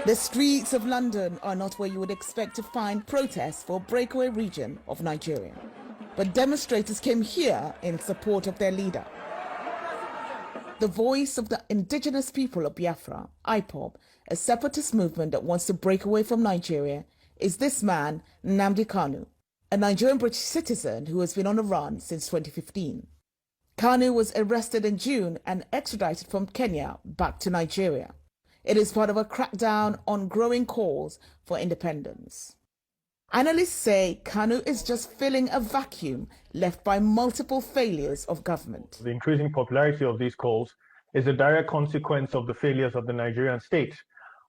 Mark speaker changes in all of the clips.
Speaker 1: The streets of London are not where you would expect to find protests for a breakaway region of Nigeria. But demonstrators came here in support of their leader. The voice of the indigenous people of Biafra, IPOB, a separatist movement that wants to break away from Nigeria, is this man, Nnamdi Kanu, a Nigerian British citizen who has been on the run since 2015. Kanu was arrested in June and extradited from Kenya back to Nigeria. It is part of a crackdown on growing calls for independence. Analysts say Kanu is just filling a vacuum left by multiple failures of government.
Speaker 2: The increasing popularity of these calls is a direct consequence of the failures of the Nigerian state,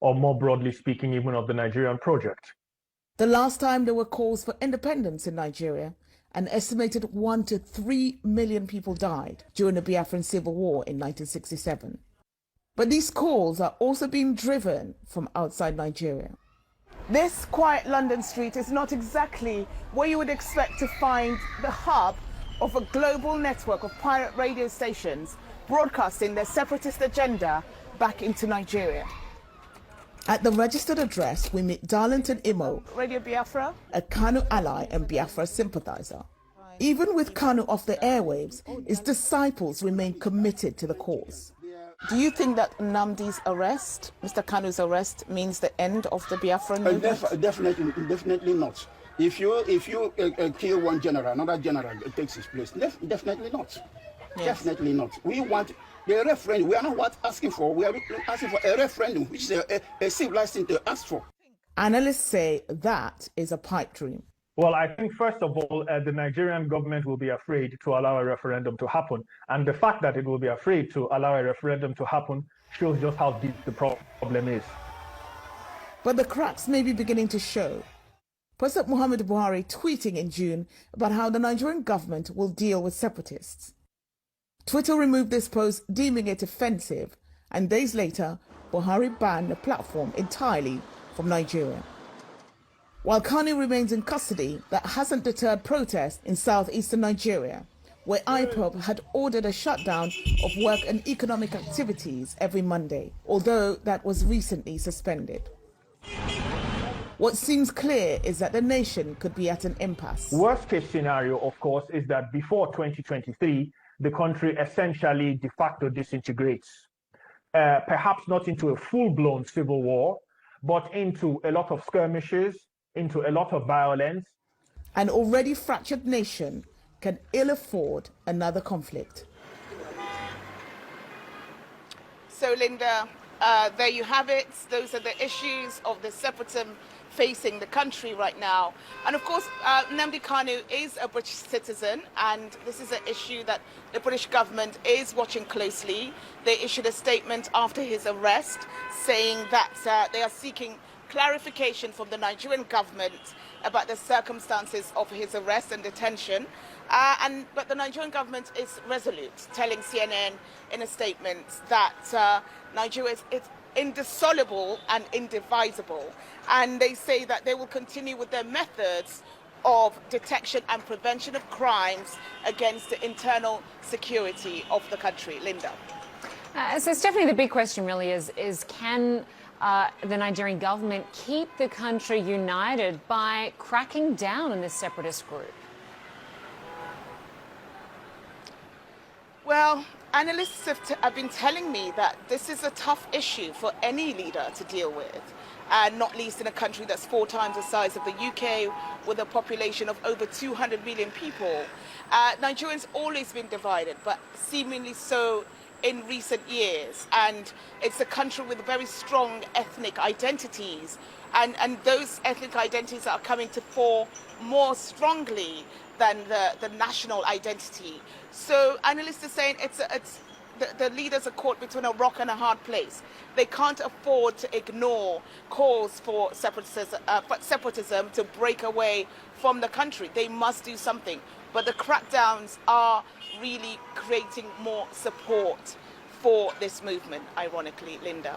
Speaker 2: or more broadly speaking, even of the Nigerian project.
Speaker 1: The last time there were calls for independence in Nigeria, an estimated 1 to 3 million people died during the Biafran Civil War in 1967. But these calls are also being driven from outside Nigeria. This quiet London street is not exactly where you would expect to find the hub of a global network of pirate radio stations broadcasting their separatist agenda back into Nigeria. At the registered address, we meet Darlington Imo, Radio Biafra, a Kanu ally and Biafra sympathizer. Even with Kanu off the airwaves, his disciples remain committed to the cause. Do you think that Nnamdi's arrest, Mr. Kanu's arrest, means the end of the Biafran movement?
Speaker 3: Definitely not. If you kill one general, another general takes his place. Definitely not. Yes. Definitely not. We want the referendum. We are not asking for. We are asking for a referendum, which is a civilized thing to ask for.
Speaker 1: Analysts say that is a pipe dream.
Speaker 2: Well, I think, first of all, the Nigerian government will be afraid to allow a referendum to happen. And the fact that it will be afraid to allow a referendum to happen shows just how deep the problem is.
Speaker 1: But the cracks may be beginning to show. President Muhammadu Buhari tweeting in June about how the Nigerian government will deal with separatists. Twitter removed this post, deeming it offensive, and days later, Buhari banned the platform entirely from Nigeria. While Kanu remains in custody, that hasn't deterred protests in southeastern Nigeria, where IPOB had ordered a shutdown of work and economic activities every Monday, although that was recently suspended. What seems clear is that the nation could be at an impasse.
Speaker 2: Worst case scenario, of course, is that before 2023, the country essentially de facto disintegrates. Perhaps not into a full-blown civil war, but into a lot of skirmishes, into a lot of violence.
Speaker 1: An already fractured nation can ill afford another conflict. So, Linda, there you have it. Those are the issues of the separatism facing the country right now. And of course, Nnamdi Kanu is a British citizen, and this is an issue that the British government is watching closely. They issued a statement after his arrest saying that they are seeking clarification from the Nigerian government about the circumstances of his arrest and detention. But the Nigerian government is resolute, telling CNN in a statement that Nigeria is indissoluble and indivisible. And they say that they will continue with their methods of detection and prevention of crimes against the internal security of the country. Linda.
Speaker 4: So Stephanie, the big question really is can the Nigerian government keep the country united by cracking down on this separatist group?
Speaker 1: Well, analysts have been telling me that this is a tough issue for any leader to deal with, and not least in a country that's 4 times the size of the UK, with a population of over 200 million people. Nigerians always been divided, but seemingly so in recent years, and it's a country with very strong ethnic identities, and those ethnic identities are coming to fore more strongly than the national identity. So analysts are saying the leaders are caught between a rock and a hard place. They can't afford to ignore calls for separatism to break away from the country. They must do something. But the crackdowns are really creating more support for this movement, ironically, Linda.